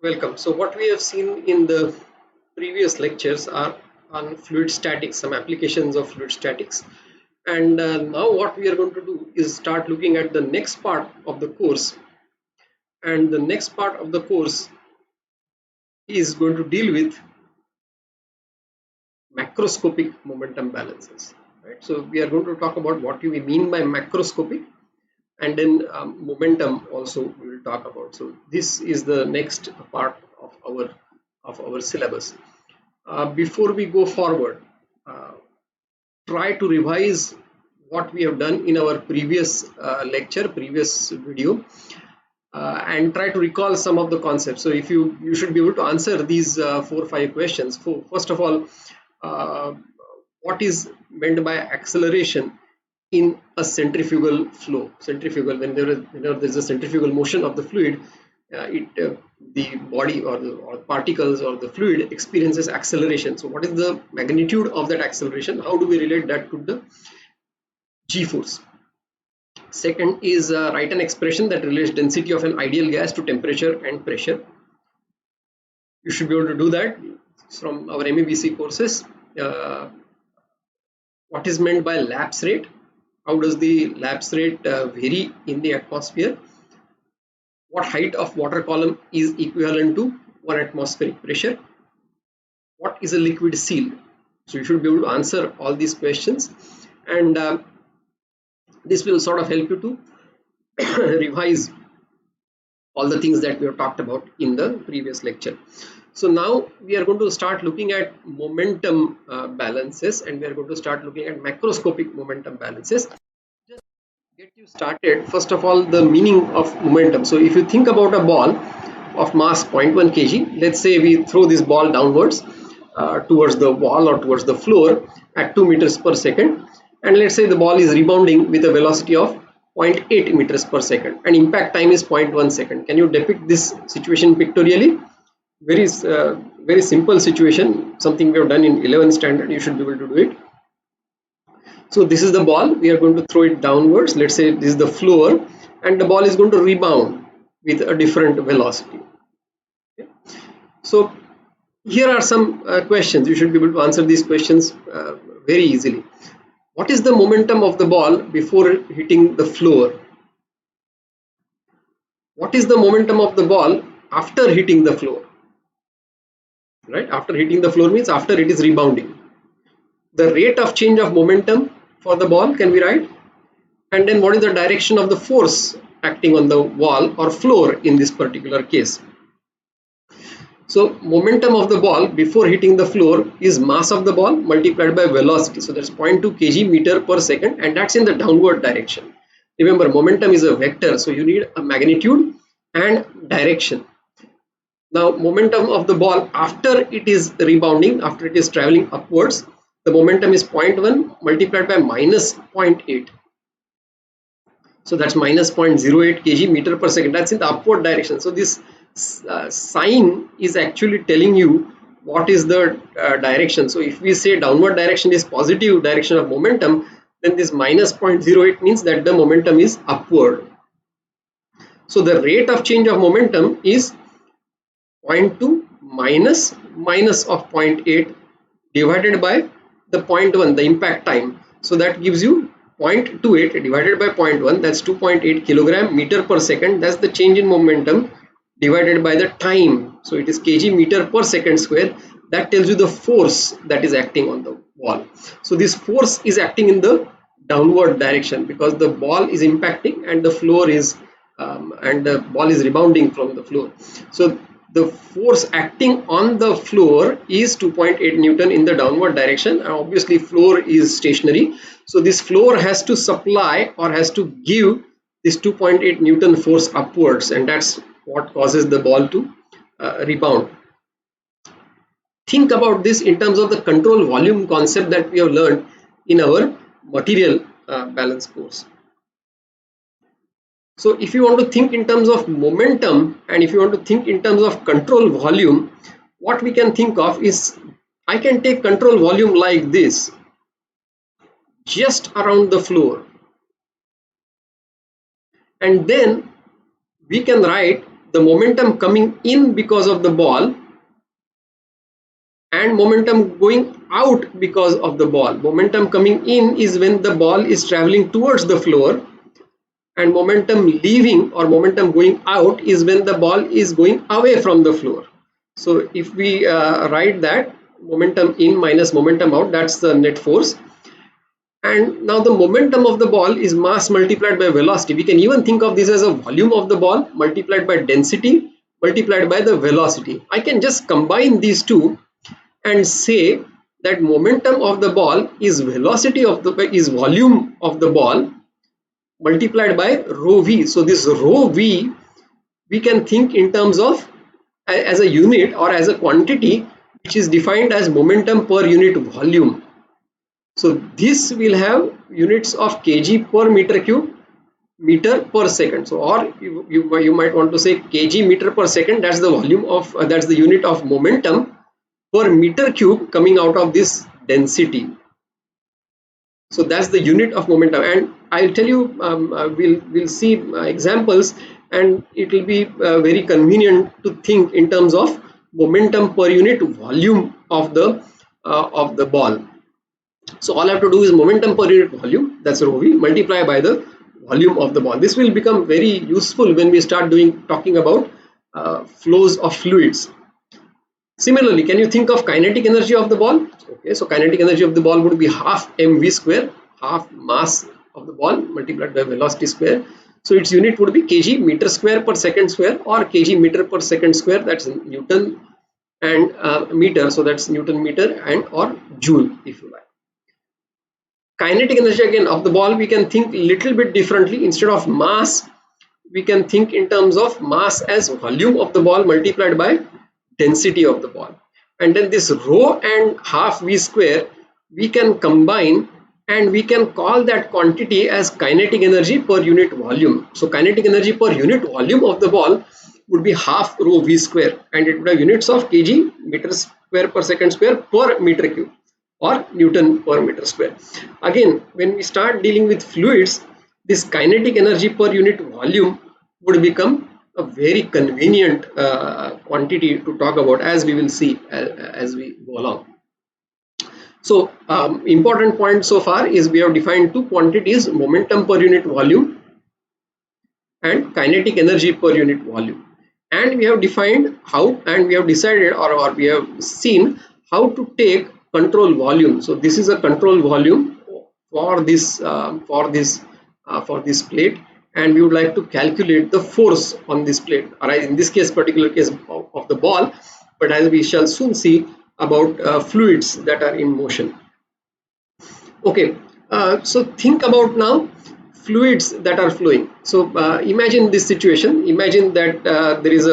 Welcome. So what we have seen in the previous lectures are on fluid statics, some applications of fluid statics. And now what we are going to do is start looking at the next part of the course. And the next part of the course is going to deal with macroscopic momentum balances. Right? So we are going to talk about what do we mean by macroscopic, and then momentum also we will talk about. So this is the next part of our syllabus. Before we go forward, uh, try to revise what we have done in our previous previous video, and try to recall some of the concepts. So if you should be able to answer these 4 or 5 questions. First of all, uh, what is meant by acceleration in a centrifugal flow? Centrifugal, whenever there is a centrifugal motion of the fluid, the body or particles or the fluid experiences acceleration. So what is the magnitude of that acceleration? How do we relate that to the g force? Second is write an expression that relates density of an ideal gas to temperature and pressure. You should be able to do that from our MEBC courses. uh, what is meant by lapse rate? How does the lapse rate vary in the atmosphere? What height of water column is equivalent to 1 atmospheric pressure? What is a liquid seal? So you should be able to answer all these questions, and this will sort of help you to revise all the things that we have talked about in the previous lecture. So now we are going to start looking at momentum balances, and we are going to start looking at macroscopic momentum balances. Just get you started, first of all, the meaning of momentum. So if you think about a ball of mass 0.1 kg, let's say we throw this ball downwards towards the wall or towards the floor at 2 meters per second, and let's say the ball is rebounding with a velocity of 0.8 meters per second and impact time is 0.1 second. Can you depict this situation pictorially? Very simple situation, something we have done in 11th standard. You should be able to do it. So this is the ball, we are going to throw it downwards. Let's say this is the floor, and the ball is going to rebound with a different velocity. Okay. So here are some questions. You should be able to answer these questions very easily. What is the momentum of the ball before hitting the floor? What is the momentum of the ball after hitting the floor? Right, after hitting the floor means after it is rebounding. The rate of change of momentum for the ball can be write, and then what is the direction of the force acting on the wall or floor in this particular case. So momentum of the ball before hitting the floor is mass of the ball multiplied by velocity. So that's 0.2 kg meter per second, and that's in the downward direction. Remember, momentum is a vector, so you need a magnitude and direction. Now momentum of the ball after it is rebounding, after it is traveling upwards, the momentum is 0.1 multiplied by minus 0.8. So that's minus 0.08 kg meter per second. That's in the upward direction. So this sign is actually telling you what is the direction. So if we say downward direction is positive direction of momentum, then this minus 0.08 means that the momentum is upward. So the rate of change of momentum is 0.2 minus of 0.8 divided by the 0.1, the impact time. So that gives you 0.28 divided by 0.1, that's 2.8 kilogram meter per second. That's the change in momentum divided by the time. So it is kg meter per second square. That tells you the force that is acting on the wall. So this force is acting in the downward direction because the ball is impacting and the floor is and the ball is rebounding from the floor. So the force acting on the floor is 2.8 Newton in the downward direction, and obviously floor is stationary. So this floor has to supply or has to give this 2.8 Newton force upwards, and that's what causes the ball to rebound. Think about this in terms of the control volume concept that we have learned in our material balance course. So if you want to think in terms of momentum and if you want to think in terms of control volume, what we can think of is I can take control volume like this, just around the floor, and then we can write the momentum coming in because of the ball and momentum going out because of the ball. Momentum coming in is when the ball is traveling towards the floor, and momentum leaving or momentum going out is when the ball is going away from the floor. So if we write that momentum in minus momentum out, that's the net force. And now the momentum of the ball is mass multiplied by velocity. We can even think of this as a volume of the ball multiplied by density multiplied by the velocity. I can just combine these two and say that momentum of the ball is velocity of the is volume of the ball multiplied by rho v. So this rho v we can think in terms of as a unit or as a quantity which is defined as momentum per unit volume. So this will have units of kg per meter cube, meter per second. So or you might want to say kg meter per second. That's the volume of that's the unit of momentum per meter cube coming out of this density. So that's the unit of momentum, and I'll tell you we'll see examples, and it will be very convenient to think in terms of momentum per unit volume of the ball. So all I have to do is momentum per unit volume, that's rho v, multiply by the volume of the ball. This will become very useful when we start talking about flows of fluids. Similarly, can you think of kinetic energy of the ball? Okay, so kinetic energy of the ball would be half mv square, half mass of the ball multiplied by velocity square. So its unit would be kg meter square per second square or kg meter per second square, that's Newton, and meter, so that's Newton meter and or joule if you like. Kinetic energy again of the ball we can think little bit differently. Instead of mass, we can think in terms of mass as volume of the ball multiplied by density of the ball, and then this rho and half v square we can combine and we can call that quantity as kinetic energy per unit volume. So kinetic energy per unit volume of the ball would be half rho v square, and it would have units of kg meter square per second square per meter cube or Newton per meter square. Again, when we start dealing with fluids, this kinetic energy per unit volume would become a very convenient quantity to talk about, as we will see as we go along. So important point so far is we have defined two quantities, momentum per unit volume and kinetic energy per unit volume, and we have defined how, and we have decided or we have seen how to take control volume. So this is a control volume for this plate, and we would like to calculate the force on this plate, or in this case particular case of the ball, but as we shall soon see about fluids that are in motion. Okay, so think about now fluids that are flowing. So imagine this situation. Imagine that there is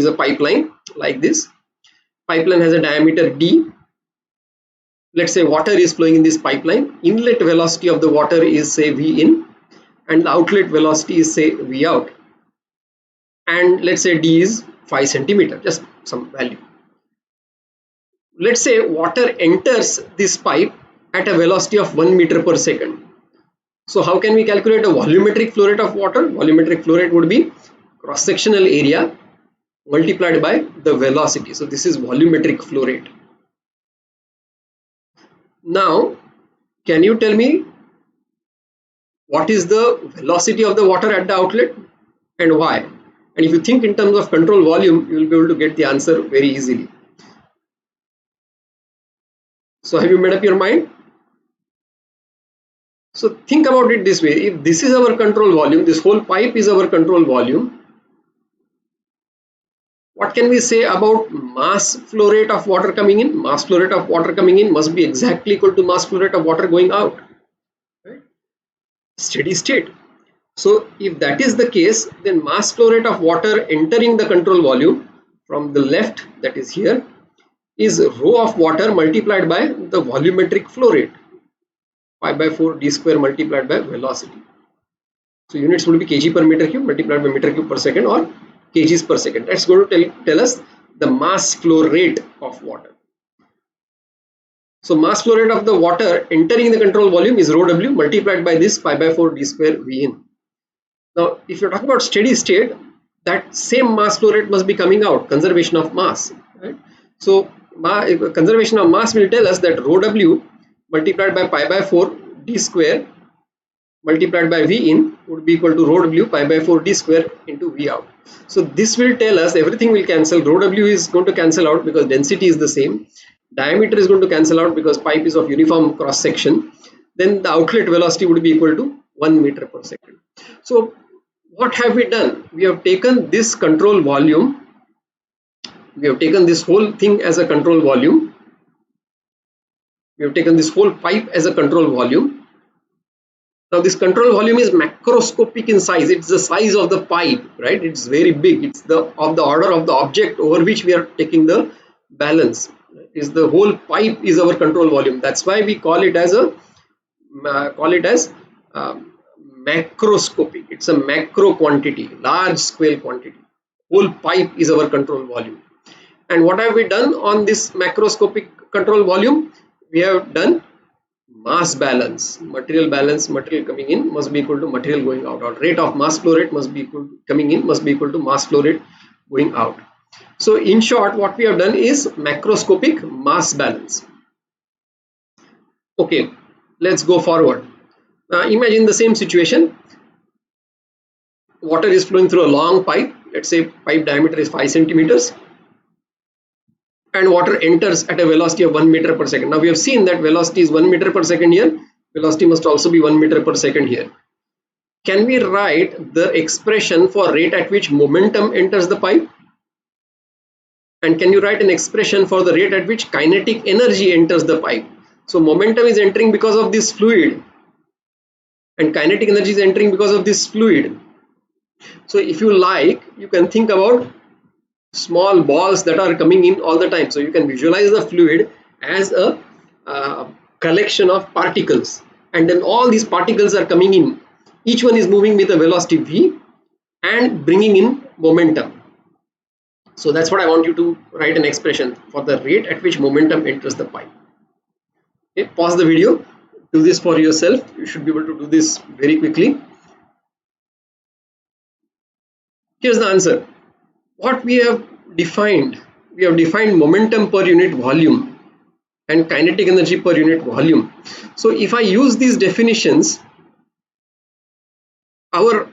a pipeline like this. Pipeline has a diameter d. Let's say water is flowing in this pipeline. Inlet velocity of the water is say v in, and the outlet velocity is say v out, and let's say d is 5 centimeter, just some value. Let's say water enters this pipe at a velocity of 1 meter per second. So how can we calculate a volumetric flow rate of water? Volumetric flow rate would be cross sectional area multiplied by the velocity. So this is volumetric flow rate. Now can you tell me what is the velocity of the water at the outlet and why? And if you think in terms of control volume, you will be able to get the answer very easily. So have you made up your mind? So think about it this way. If this is our control volume, this whole pipe is our control volume, what can we say about mass flow rate of water coming in? Mass flow rate of water coming in must be exactly equal to mass flow rate of water going out, right? Steady state. So if that is the case, then mass flow rate of water entering the control volume from the left, that is here, is rho of water multiplied by the volumetric flow rate, pi by 4 d square multiplied by velocity. So units will be kg per meter cube multiplied by meter cube per second or kgs per second. That's going to tell us the mass flow rate of water. So mass flow rate of the water entering the control volume is rho w multiplied by this pi by 4 d square v in. Now if you're talking about steady state, that same mass flow rate must be coming out, conservation of mass, right? So conservation of mass will tell us that rho w multiplied by pi by 4 d square multiplied by V in would be equal to rho w pi by 4 d square into V out. So this will tell us everything will cancel. Rho w is going to cancel out because density is the same. Diameter is going to cancel out because pipe is of uniform cross section. Then the outlet velocity would be equal to 1 meter per second. So what have we done? We have taken this control volume. We have taken this whole thing as a control volume. We have taken this whole pipe as a control volume. Now this control volume is macroscopic in size. It's the size of the pipe, right? It's very big. It's of the order of the object over which we are taking the balance. Is the whole pipe is our control volume. That's why we call it as macroscopic. It's a macro quantity, large scale quantity. Whole pipe is our control volume. And what have we done on this macroscopic control volume? We have done mass balance, material coming in must be equal to material going out, or rate of mass flow rate must be equal to, coming in must be equal to mass flow rate going out. So in short, what we have done is macroscopic mass balance. Okay, let's go forward. Now imagine the same situation. Water is flowing through a long pipe. Let's say pipe diameter is 5 centimeters. And water enters at a velocity of 1 meter per second. Now we have seen that velocity is 1 meter per second here. Velocity must also be 1 meter per second here. Can we write the expression for rate at which momentum enters the pipe? And can you write an expression for the rate at which kinetic energy enters the pipe? So momentum is entering because of this fluid, and kinetic energy is entering because of this fluid. So if you like, you can think about small balls that are coming in all the time. So you can visualize the fluid as a collection of particles, and then all these particles are coming in. Each one is moving with a velocity v and bringing in momentum. So that's what I want you to write an expression for the rate at which momentum enters the pipe. Okay, pause the video, do this for yourself. You should be able to do this very quickly. Here's the answer. What we have defined momentum per unit volume and kinetic energy per unit volume. So if I use these definitions, our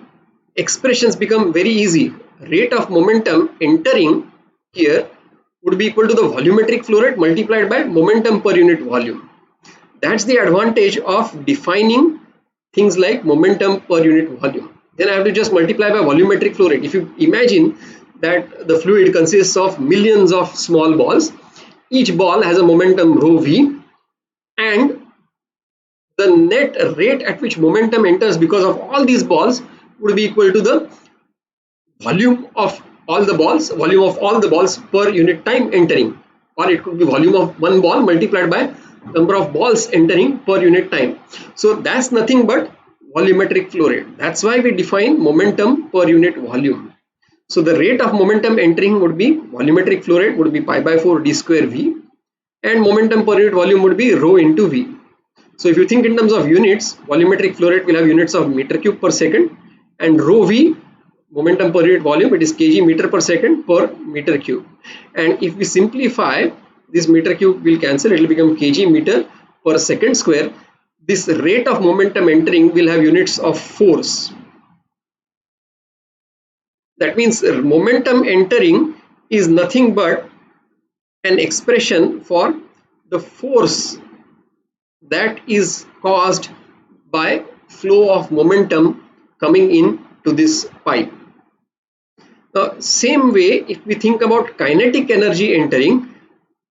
expressions become very easy. Rate of momentum entering here would be equal to the volumetric flow rate multiplied by momentum per unit volume. That's the advantage of defining things like momentum per unit volume. Then I have to just multiply by volumetric flow rate. If you imagine that the fluid consists of millions of small balls, each ball has a momentum rho v, and the net rate at which momentum enters because of all these balls would be equal to the volume of all the balls per unit time entering, or it could be volume of one ball multiplied by number of balls entering per unit time. So that's nothing but volumetric flow rate. That's why we define momentum per unit volume. So the rate of momentum entering would be volumetric flow rate would be pi by 4 d square v, and momentum per unit volume would be rho into v. So if you think in terms of units, volumetric flow rate will have units of meter cube per second, and rho v, momentum per unit volume, it is kg meter per second per meter cube. And if we simplify, this meter cube will cancel, it will become kg meter per second square. This rate of momentum entering will have units of force. That means momentum entering is nothing but an expression for the force that is caused by flow of momentum coming in to this pipe. Same way, if we think about kinetic energy entering,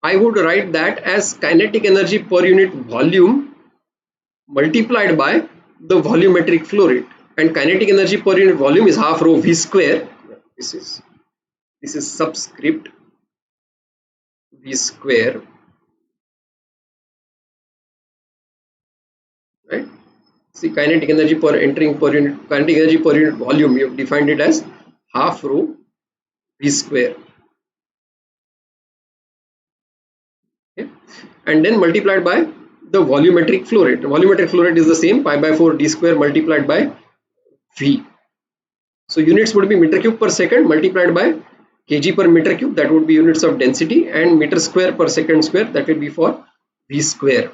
I would write that as kinetic energy per unit volume multiplied by the volumetric flow rate, and kinetic energy per unit volume is half rho v square. This is subscript v square, right? See, kinetic energy per entering per unit, kinetic energy per unit volume, we have defined it as half rho v square. Okay, and then multiplied by the volumetric flow rate. The volumetric flow rate is the same, pi by 4 d square multiplied by v. So units would be meter cube per second multiplied by kg per meter cube, that would be units of density, and meter square per second square, that will be for v square.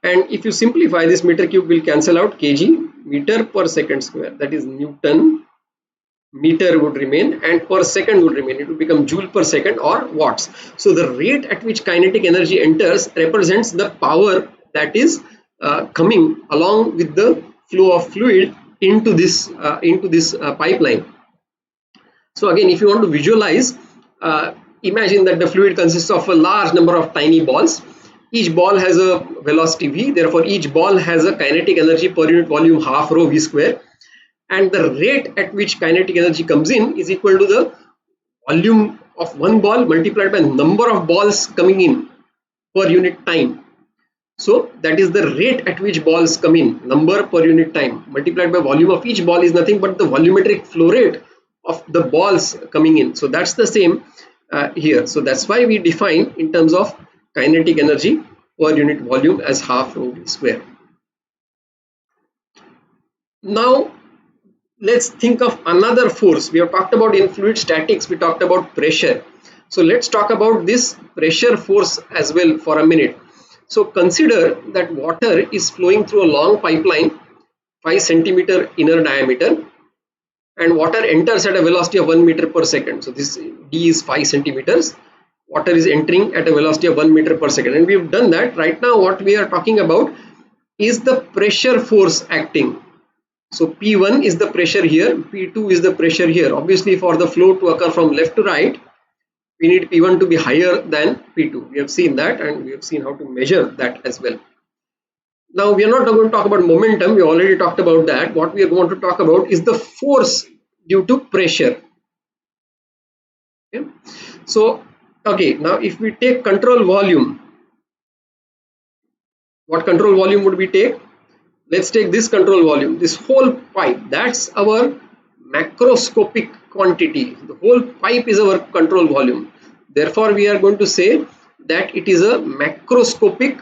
And if you simplify, this meter cube will cancel out, kg meter per second square, that is Newton meter would remain, and per second would remain. It will become joule per second or watts. So the rate at which kinetic energy enters represents the power that is coming along with the flow of fluid into this pipeline. So again, if you want to visualize, imagine that the fluid consists of a large number of tiny balls. Each ball has a velocity v, therefore each ball has a kinetic energy per unit volume half rho v square, and the rate at which kinetic energy comes in is equal to the volume of one ball multiplied by number of balls coming in per unit time. So that is the rate at which balls come in, number per unit time, multiplied by volume of each ball is nothing but the volumetric flow rate of the balls coming in. So that's the same here. So that's why we define in terms of kinetic energy per unit volume as half rho v square. Now let's think of another force. We have talked about in fluid statics, we talked about pressure. So let's talk about this pressure force as well for a minute. So consider that water is flowing through a long pipeline, 5 centimeter inner diameter, and water enters at a velocity of 1 meter per second. So this d is 5 centimeters. Water is entering at a velocity of 1 meter per second, and we have done that. Right now what we are talking about is the pressure force acting. So P1 is the pressure here, P2 is the pressure here. Obviously for the flow to occur from left to right, we need P1 to be higher than P2. We have seen that, and we have seen how to measure that as well. Now we are not going to talk about momentum, we already talked about that. What we are going to talk about is the force due to pressure. Okay. So okay, now if we take control volume, what control volume would we take? Let's take this control volume, this whole pipe, that's our macroscopic quantity. The whole pipe is our control volume. Therefore we are going to say that it is a macroscopic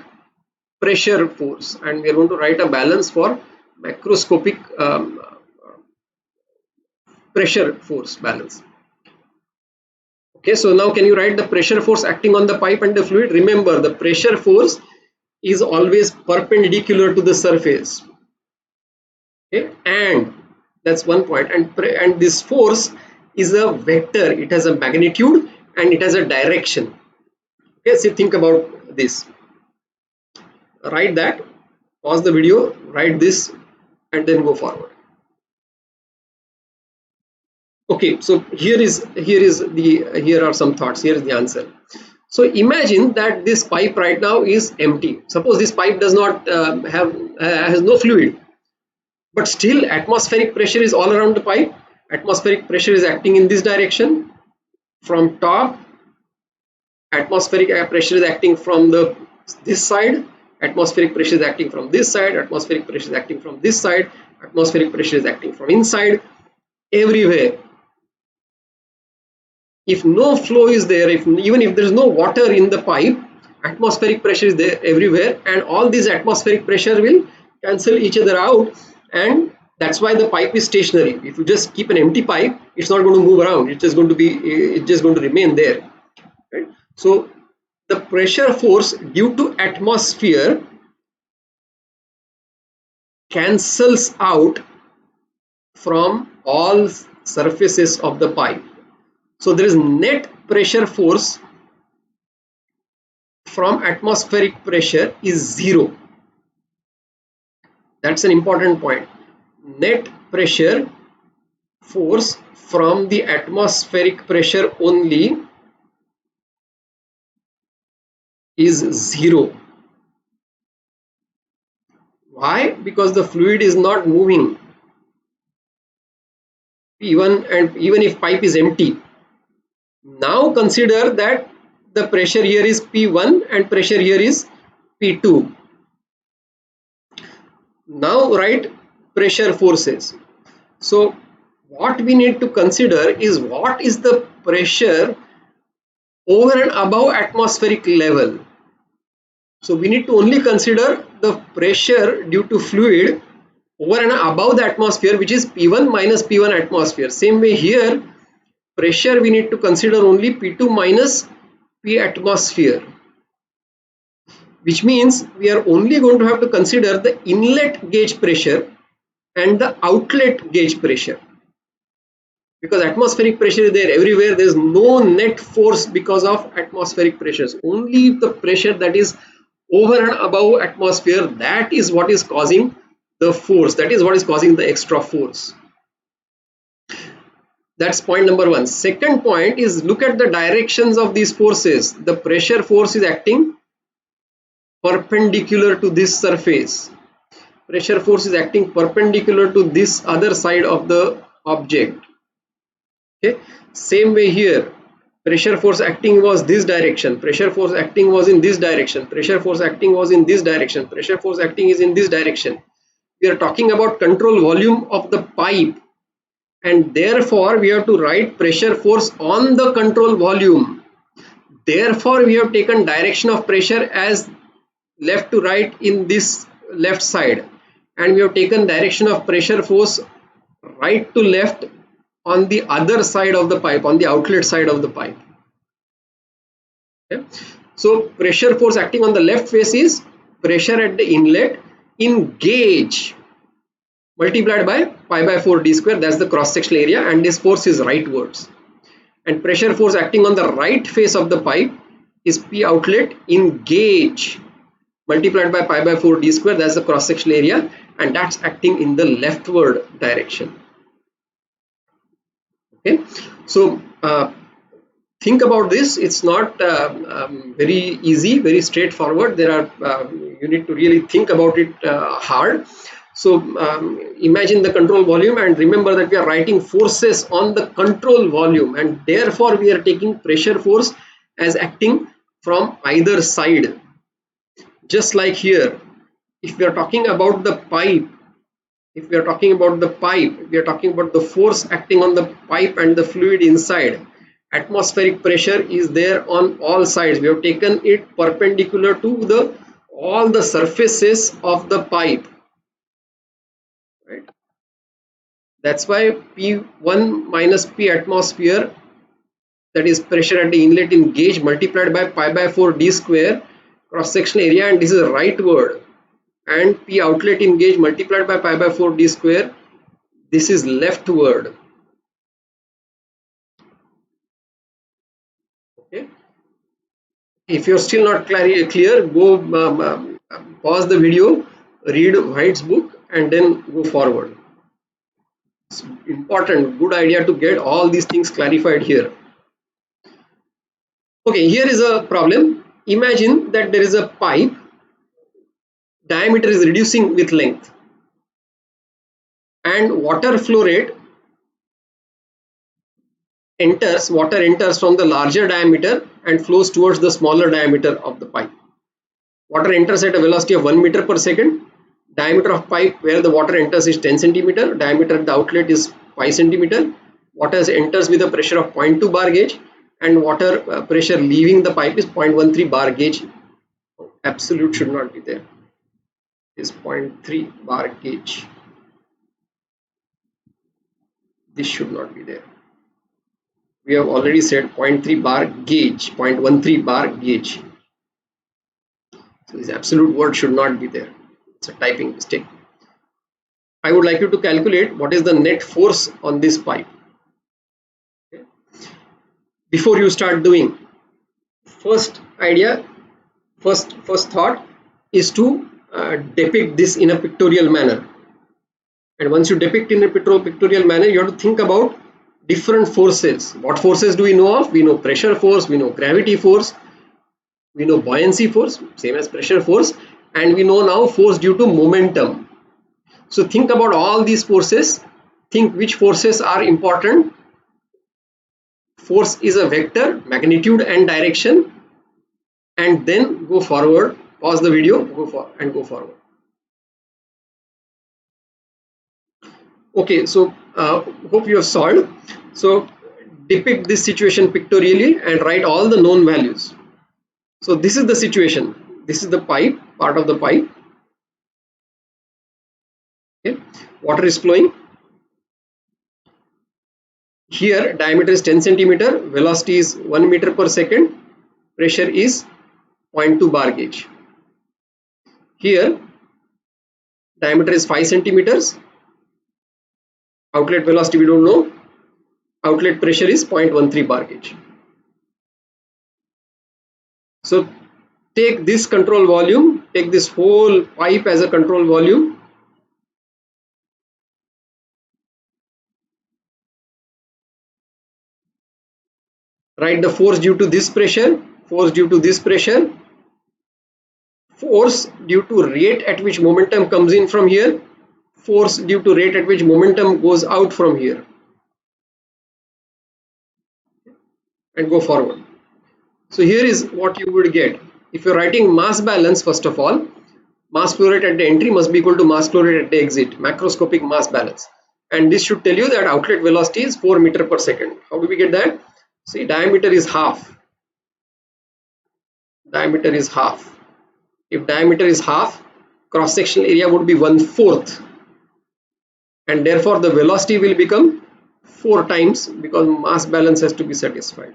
pressure force, and we are going to write a balance for macroscopic pressure force balance. Okay, so now can you write the pressure force acting on the pipe and the fluid? Remember, the pressure force is always perpendicular to the surface. Okay, and that's one point. And this force is a vector. It has a magnitude and it has a direction. Okay, so think about this. Write that. Pause the video. Write this, and then go forward. Okay, so here are some thoughts. Here is the answer. So imagine that this pipe right now is empty. Suppose this pipe does not has no fluid, but still atmospheric pressure is all around the pipe. Atmospheric pressure is acting in this direction from top. Atmospheric pressure is acting from this side. Atmospheric pressure is acting from this side. Atmospheric pressure is acting from this side. Atmospheric pressure is acting from inside. Everywhere. If no flow is there, even if there is no water in the pipe, atmospheric pressure is there everywhere, and all these atmospheric pressure will cancel each other out, and that's why the pipe is stationary. If you just keep an empty pipe, it's not going to move around. It's just going to remain there. Right? So the pressure force due to atmosphere cancels out from all surfaces of the pipe. So there is net pressure force from atmospheric pressure is 0. That's an important point. Net pressure force from the atmospheric pressure only is 0. Why? Because the fluid is not moving. P1, and even if pipe is empty. Now consider that the pressure here is P1 and pressure here is P2. Now write pressure forces. So what we need to consider is what is the pressure over and above atmospheric level. So we need to only consider the pressure due to fluid over and above the atmosphere, which is P1 minus P1 atmosphere. Same way here, pressure we need to consider only P2 minus P atmosphere, which means we are only going to have to consider the inlet gauge pressure and the outlet gauge pressure, because atmospheric pressure is there everywhere. There is no net force because of atmospheric pressures. Only the pressure that is over and above atmosphere, that is what is causing the force, that is what is causing the extra force. That's point number one. Second point is, look at the directions of these forces. The pressure force is acting perpendicular to this surface. Pressure force is acting perpendicular to this other side of the object. Okay, same way here, pressure force acting was this direction, pressure force acting was in this direction, pressure force acting was in this direction, pressure force acting is in this direction. We are talking about control volume of the pipe, and therefore we have to write pressure force on the control volume. Therefore we have taken direction of pressure as left to right in this left side, and we have taken direction of pressure force right to left on the other side of the pipe, on the outlet side of the pipe. Okay. So pressure force acting on the left face is pressure at the inlet in gauge multiplied by pi by 4 d square, that's the cross sectional area, and this force is rightwards. And pressure force acting on the right face of the pipe is P outlet in gauge multiplied by pi by 4 d square, that's the cross sectional area, and that's acting in the leftward direction. Okay, so think about this. It's not very easy, very straightforward. There are you need to really think about it hard. So imagine the control volume, and remember that we are writing forces on the control volume, and therefore we are taking pressure force as acting from either side. Just like here, if we are talking about the pipe, if we are talking about the pipe, we are talking about the force acting on the pipe and the fluid inside. Atmospheric pressure is there on all sides. We have taken it perpendicular to all the surfaces of the pipe, right? That's why P1 minus P atmosphere, that is pressure at the inlet in gauge multiplied by pi by 4 d square cross sectional area, and this is rightward, and P outlet in gauge multiplied by pi by 4 d square, this is leftward. Okay, if you're still not clear, go pause the video, read White's book, and then go forward. It's important, good idea to get all these things clarified here. Okay, here is a problem. Imagine that there is a pipe, diameter is reducing with length, and water flow rate enters from the larger diameter and flows towards the smaller diameter of the pipe. Water enters at a velocity of 1 meter per second. Diameter of pipe where the water enters is 10 centimeter. Diameter at the outlet is 5 centimeter. Water enters with a pressure of 0.2 bar gauge, and water pressure leaving the pipe is 0.13 bar gauge. Absolute should not be there. Is 0.3 bar gauge. This should not be there. We have already said 0.3 bar gauge, 0.13 bar gauge. So this absolute word should not be there. It's a typing mistake. I would like you to calculate what is the net force on this pipe. Okay. Before you start doing, first thought is to depict this in a pictorial manner. And once you depict in a pictorial manner, you have to think about different forces. What forces do we know of? We know pressure force, we know gravity force, we know buoyancy force, same as pressure force, and we know now force due to momentum. So think about all these forces, think which forces are important. Force is a vector, magnitude and direction, and then go forward, pause the video, go forward. Okay, so hope you have solved. So depict this situation pictorially and write all the known values. So this is the situation. This is the pipe, part of the pipe. Okay, water is flowing. Here diameter is 10 centimeter, velocity is 1 meter per second, pressure is 0.2 bar gauge. Here diameter is 5 centimeters, outlet velocity we don't know, outlet pressure is 0.13 bar gauge. So take this control volume, take this whole pipe as a control volume. Write the force due to this pressure, force due to this pressure, force due to rate at which momentum comes in from here, force due to rate at which momentum goes out from here, and go forward. So here is what you would get. If you're writing mass balance, first of all, mass flow rate at the entry must be equal to mass flow rate at the exit, macroscopic mass balance. And this should tell you that outlet velocity is 4 meter per second. How do we get that? See, diameter is half. Diameter is half. If diameter is half, cross-sectional area would be 1/4. And therefore the velocity will become 4 times because mass balance has to be satisfied.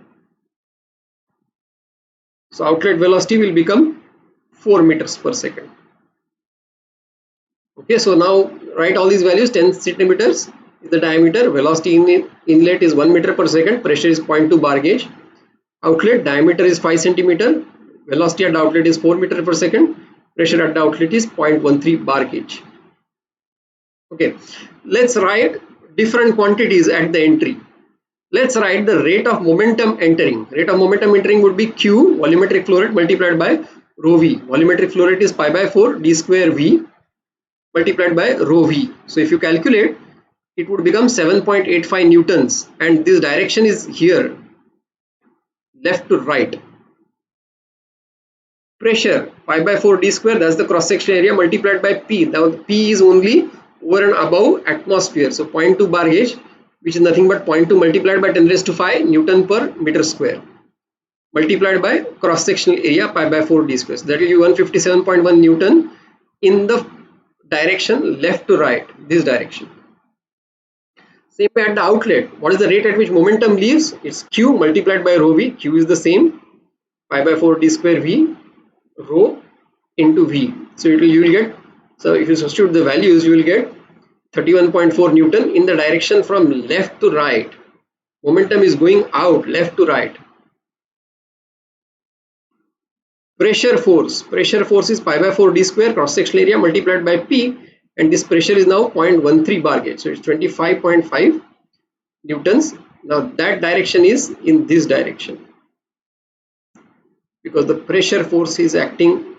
So outlet velocity will become 4 meters per second. Okay, so now write all these values. 10 centimeters is the diameter, velocity in inlet is 1 meter per second, pressure is 0.2 bar gauge, outlet diameter is 5 centimeter, velocity at the outlet is 4 meter per second, pressure at the outlet is 0.13 bar gauge. Okay, let's write different quantities at the entry. Let's write the rate of momentum entering. Rate of momentum entering would be Q, volumetric flow rate, multiplied by rho V. Volumetric flow rate is pi by 4 d square V multiplied by rho V. So if you calculate, it would become 7.85 newtons, and this direction is here, left to right. Pressure pi by 4 d square, that's the cross section area, multiplied by P. Now P is only over and above atmosphere, so 0.2 bar gauge, which is nothing but 0.2 multiplied by 10 raised to 5 Newton per meter square, multiplied by cross sectional area pi by 4 d square. So that will be 157.1 Newton in the direction left to right, this direction. Same way at the outlet, what is the rate at which momentum leaves? It's Q multiplied by rho V. Q is the same, pi by 4 d square V, rho into V. So you will get, so if you substitute the values, you will get 31.4 Newton in the direction from left to right. Momentum is going out left to right. Pressure force is pi by 4 d square cross sectional area multiplied by P, and this pressure is now 0.13 bar gauge, so it's 25.5 newtons. Now that direction is in this direction because the pressure force is acting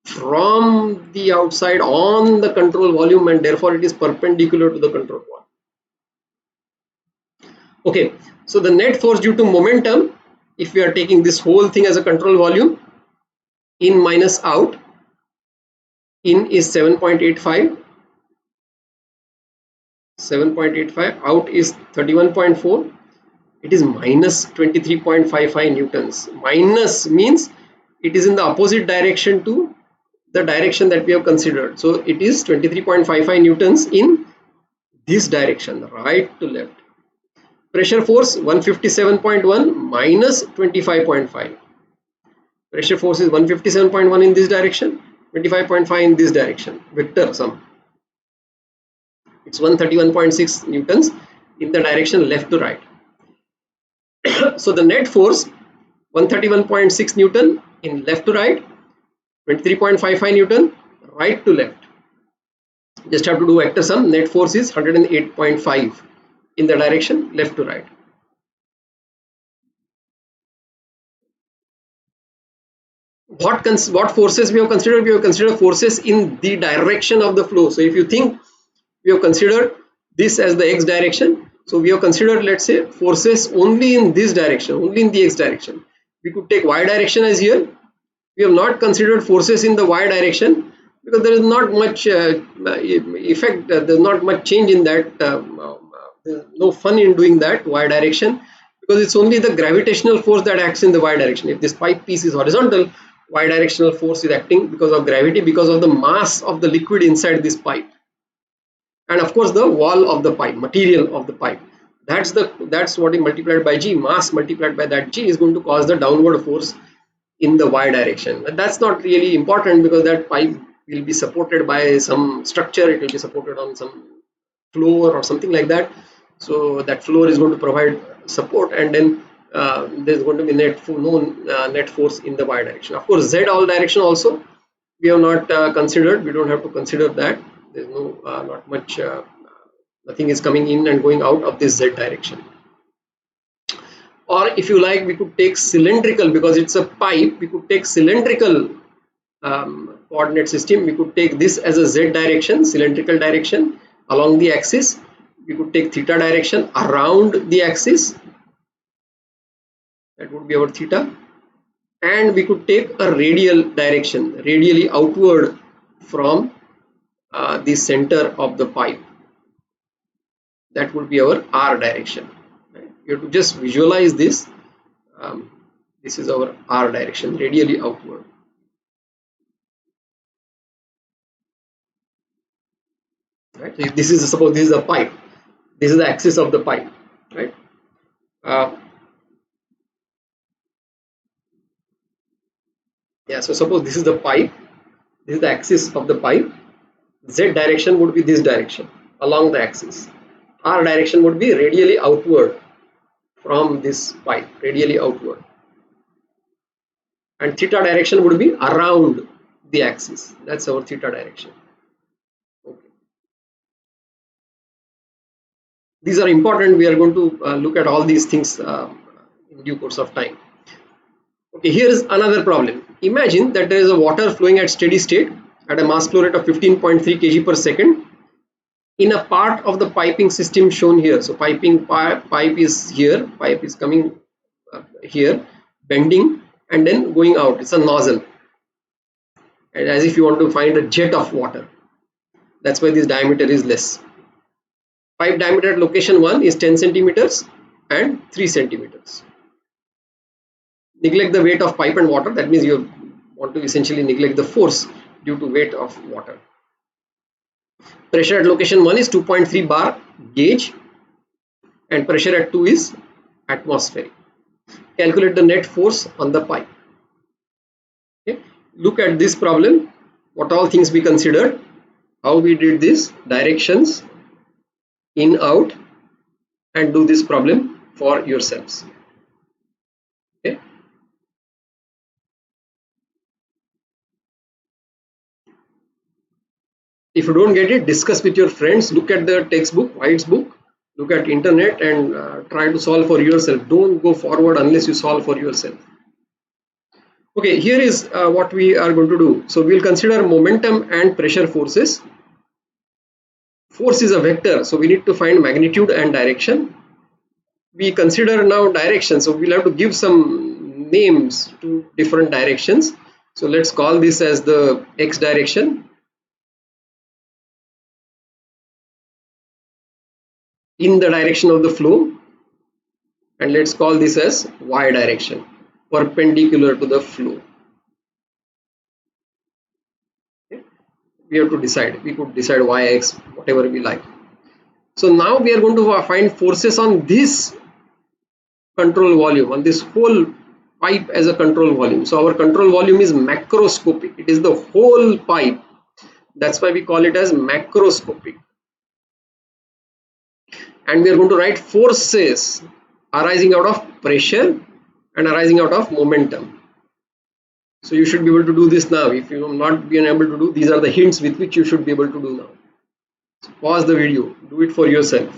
from the outside on the control volume, and therefore it is perpendicular to the control volume. Okay, so the net force due to momentum, if we are taking this whole thing as a control volume, in minus out, in is 7.85, out is 31.4, it is minus 23.55 newtons. Minus means it is in the opposite direction to the direction that we have considered, so it is 23.55 newtons in this direction, right to left. Pressure force 157.1 minus 25.5. Pressure force is 157.1 in this direction, 25.5 in this direction, vector sum. It's 131.6 newtons in the direction left to right. So the net force 131.6 Newton in left to right, 23.55 Newton right to left. Just have to do vector sum. Net force is 108.5 in the direction left to right. What forces we have considered? We have considered forces in the direction of the flow. So if you think we have considered this as the x direction, so we have considered, let's say, forces only in this direction, only in the x direction. We could take y direction as here. We have not considered forces in the y direction because there is not much effect, there's not much change in that, there's no fun in doing that y direction, because it's only the gravitational force that acts in the y direction. If this pipe piece is horizontal, y directional force is acting because of gravity, because of the mass of the liquid inside this pipe. and of course the wall of the pipe, material of the pipe. That's what is multiplied by G. Mass multiplied by that G is going to cause the downward force in the Y direction. But that's not really important because that pipe will be supported by some structure. It will be supported on some floor or something like that. So that floor is going to provide support, and then there's going to be net force in the Y direction. Of course, Z all direction also we have not considered. We don't have to consider that. There's no not much. Nothing is coming in and going out of this Z direction. Or if you like, we could take cylindrical, because it's a pipe. We could take cylindrical coordinate system. We could take this as a Z direction, cylindrical direction along the axis. We could take theta direction around the axis. That would be our theta. And we could take a radial direction, radially outward from the center of the pipe. That would be our R direction. Right? You have to just visualize this. This is our R direction, radially outward. Right? So this is, suppose this is a pipe. This is the axis of the pipe. Right? Yeah. So suppose this is the pipe. This is the axis of the pipe. Z direction would be this direction along the axis. R direction would be radially outward from this pipe, radially outward. And theta direction would be around the axis. That's our theta direction. Okay. These are important. We are going to look at all these things in due course of time. Okay, here is another problem. Imagine that there is a water flowing at steady state at a mass flow rate of 15.3 kg per second in a part of the piping system shown here. So pipe is here, pipe is coming here, bending and then going out. It's a nozzle, and as if you want to find a jet of water. That's why this diameter is less. Pipe diameter at location 1 is 10 centimeters and 3 centimeters. Neglect the weight of pipe and water. That means you want to essentially neglect the force due to weight of water. Pressure at location 1 is 2.3 bar gauge and pressure at 2 is atmospheric. Calculate the net force on the pipe. Okay. Look at this problem. What all things we considered, how we did this, directions, in, out, and do this problem for yourselves. Okay. If you don't get it, discuss with your friends, look at the textbook, White's book, look at internet and try to solve for yourself. Don't go forward unless you solve for yourself. Okay, here is what we are going to do. So we will consider momentum and pressure forces. Force is a vector, so we need to find magnitude and direction. We consider now direction, so we'll have to give some names to different directions. So let's call this as the X direction. In the direction of the flow, and let's call this as Y direction, perpendicular to the flow. Okay. We have to decide. We could decide Y, X, whatever we like. So now we are going to find forces on this control volume, on this whole pipe as a control volume. So our control volume is macroscopic. It is the whole pipe. That's why we call it as macroscopic. And we are going to write forces arising out of pressure and arising out of momentum. So you should be able to do this now. If you have not been able to do, these are the hints with which you should be able to do now. So pause the video, do it for yourself.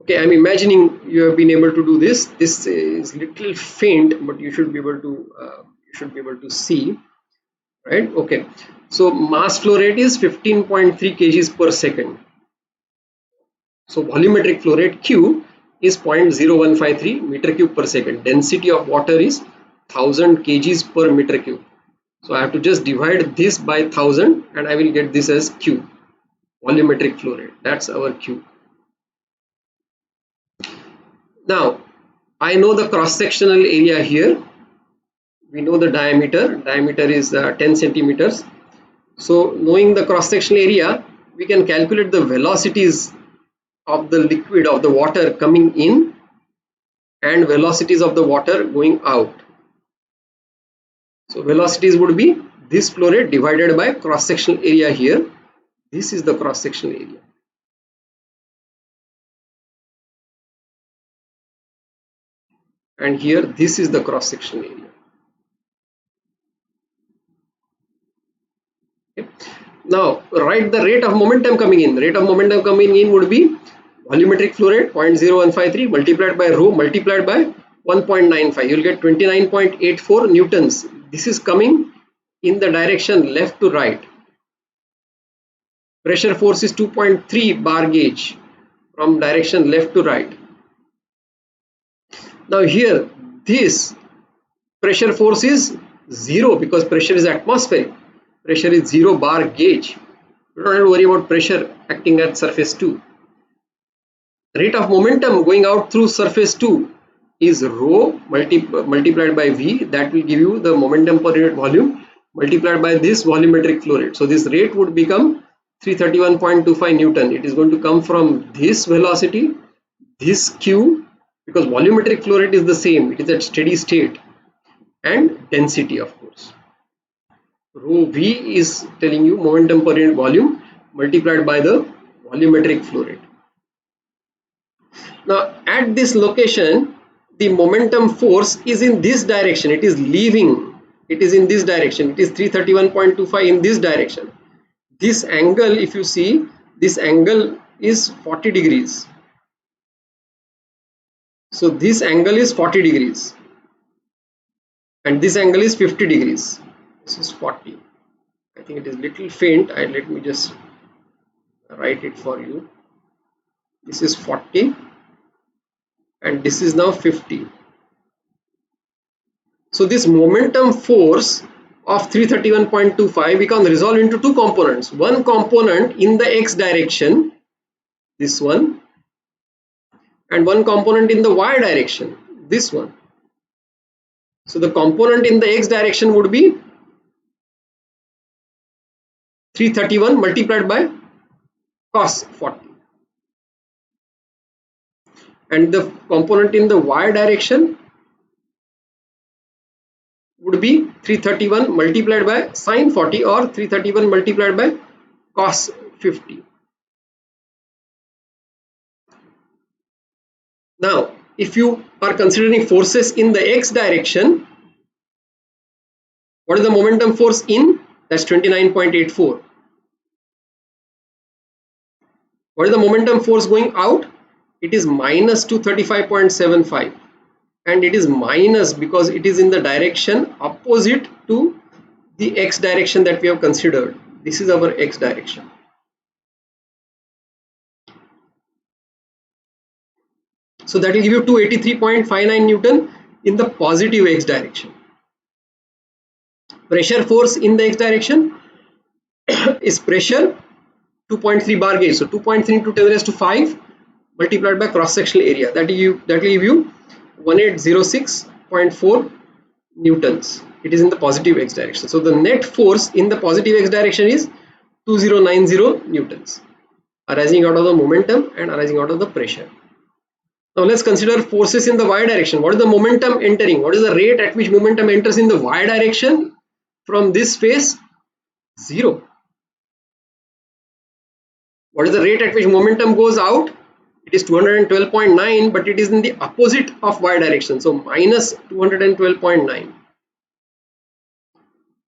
Okay, I'm imagining you have been able to do this. This is little faint, but you should be able to see. Right? Okay. So mass flow rate is 15.3 kgs per second. So volumetric flow rate Q is 0.0153 meter cube per second. Density of water is 1000 kgs per meter cube. So I have to just divide this by 1000 and I will get this as Q. Volumetric flow rate. That's our Q. Now I know the cross-sectional area here. we know the diameter is 10 centimeters. So knowing the cross-sectional area, we can calculate the velocities of the liquid, of the water coming in, and velocities of the water going out. So velocities would be this flow rate divided by cross-sectional area here. This is the cross-sectional area. And here this is the cross-sectional area. Okay. Now write the rate of momentum coming in. Rate of momentum coming in would be volumetric flow rate 0.0153 multiplied by rho multiplied by 1.95. You will get 29.84 newtons. This is coming in the direction left to right. Pressure force is 2.3 bar gauge from direction left to right. Now here this pressure force is 0 because pressure is atmospheric. Pressure is 0 bar gauge. You don't have to worry about pressure acting at surface 2. Rate of momentum going out through surface 2 is rho multiplied by V. That will give you the momentum per unit volume multiplied by this volumetric flow rate. So this rate would become 331.25 Newton. It is going to come from this velocity, this Q, because volumetric flow rate is the same. It is at steady state, and density, of course. Rho V is telling you momentum per unit volume multiplied by the volumetric flow rate. Now at this location, the momentum force is in this direction. It is leaving. It is in this direction. It is 331.25 in this direction. This angle, if you see, this angle is 40 degrees. So this angle is 40 degrees. And this angle is 50 degrees. This is 40. I think it is little faint. Let me just write it for you. This is 40. And this is now 50. So this momentum force of 331.25 we can resolve into two components. One component in the x direction, this one, and one component in the y direction, this one. So the component in the x direction would be 331 multiplied by cos 40. And the component in the y direction would be 331 multiplied by sin 40 or 331 multiplied by cos 50. Now, if you are considering forces in the x direction, what is the momentum force in? That's 29.84. What is the momentum force going out? It is minus 235.75. And it is minus because it is in the direction opposite to the x direction that we have considered. This is our x direction. So that will give you 283.59 Newton in the positive x direction. Pressure force in the x direction is pressure 2.3 bar gauge. So 2.3 into 10 raised to 5 multiplied by cross sectional area. That will give you 1806.4 newtons. It is in the positive x direction. So the net force in the positive x direction is 2090 newtons, arising out of the momentum and arising out of the pressure. Now let's consider forces in the y direction. What is the momentum entering? What is the rate at which momentum enters in the y direction from this face? 0. What is the rate at which momentum goes out? It is 212.9, but it is in the opposite of y direction. So minus 212.9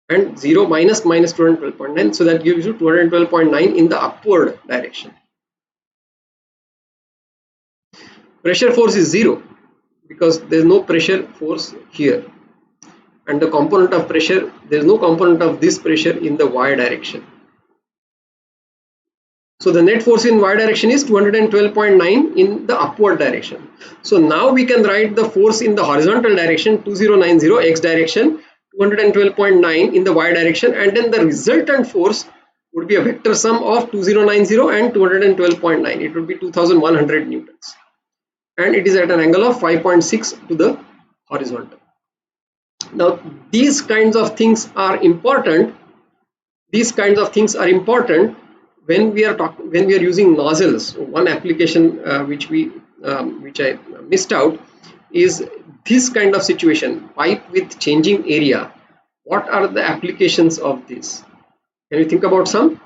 and 0 minus 212.9. So that gives you 212.9 in the upward direction. Pressure force is 0 because there is no pressure force here. And the component of pressure, there is no component of this pressure in the y direction. So the net force in y direction is 212.9 in the upward direction. So now we can write the force in the horizontal direction 2090 x direction, 212.9 in the y direction, and then the resultant force would be a vector sum of 2090 and 212.9. It would be 2100 newtons. And it is at an angle of 5.6 to the horizontal. Now these kinds of things are important. These kinds of things are important when we are using nozzles. One application which I missed out is this kind of situation, pipe with changing area. What are the applications of this? Can you think about some?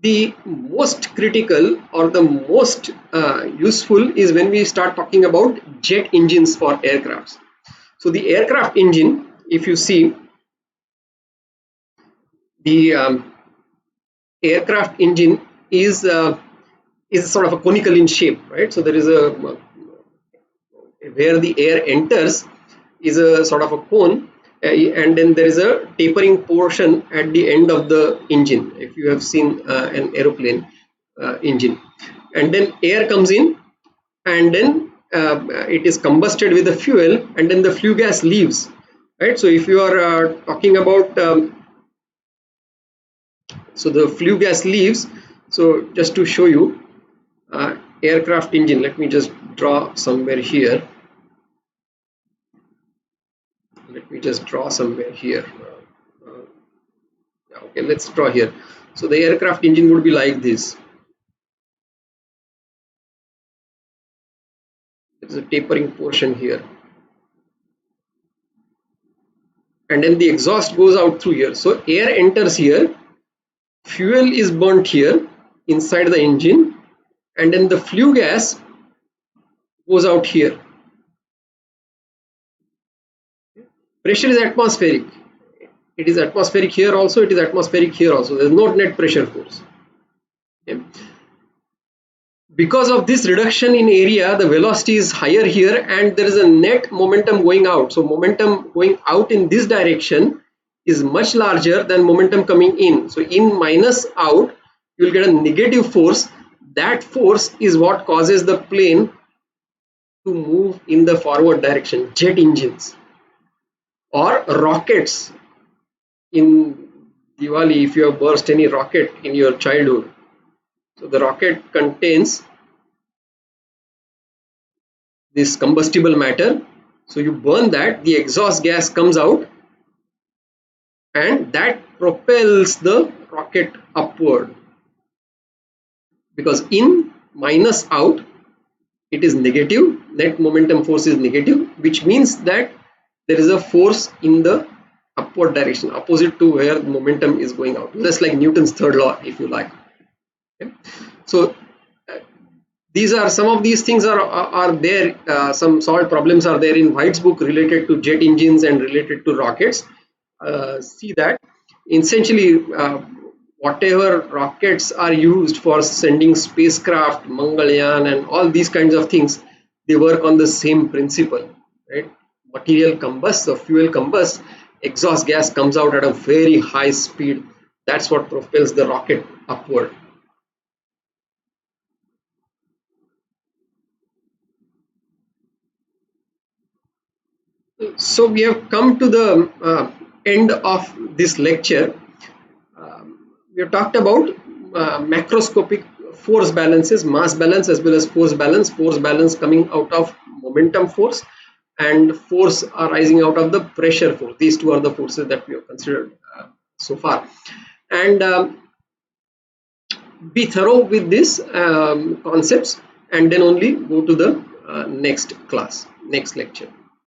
The most critical or the most useful is when we start talking about jet engines for aircrafts. So the aircraft engine, if you see, the aircraft engine is sort of a conical in shape, right? So there is a where the air enters is a sort of a cone, and then there is a tapering portion at the end of the engine. If you have seen an aeroplane engine, and then air comes in, and then it is combusted with the fuel, and then the flue gas leaves, right? So if you are talking about so the flue gas leaves. So just to show you aircraft engine, let me just draw somewhere here. Okay, let's draw here. So the aircraft engine would be like this. There's a tapering portion here, and then the exhaust goes out through here. So air enters here, fuel is burnt here inside the engine, and then the flue gas goes out here. Pressure is atmospheric. It is atmospheric here also, it is atmospheric here also. There is no net pressure force. Okay. Because of this reduction in area, the velocity is higher here, and there is a net momentum going out. So momentum going out in this direction is much larger than momentum coming in. So in minus out, you will get a negative force. That force is what causes the plane to move in the forward direction. Jet engines or rockets. In Diwali, if you have burst any rocket in your childhood, so the rocket contains this combustible matter. So you burn that, the exhaust gas comes out, and that propels the rocket upward. Because in minus out, it is negative, net momentum force is negative, which means that there is a force in the upward direction, opposite to where momentum is going out. Just like Newton's third law, if you like. Okay. So these are some of these things are there. Some solved problems are there in White's book related to jet engines and related to rockets. See that essentially whatever rockets are used for sending spacecraft, Mangalyaan, and all these kinds of things, they work on the same principle, right? Material combusts or fuel combusts, exhaust gas comes out at a very high speed. That's what propels the rocket upward. So we have come to the end of this lecture. We have talked about macroscopic force balances, mass balance as well as force balance coming out of momentum force, and force arising out of the pressure force. These two are the forces that we have considered so far. And be thorough with these concepts, and then only go to the next class, next lecture.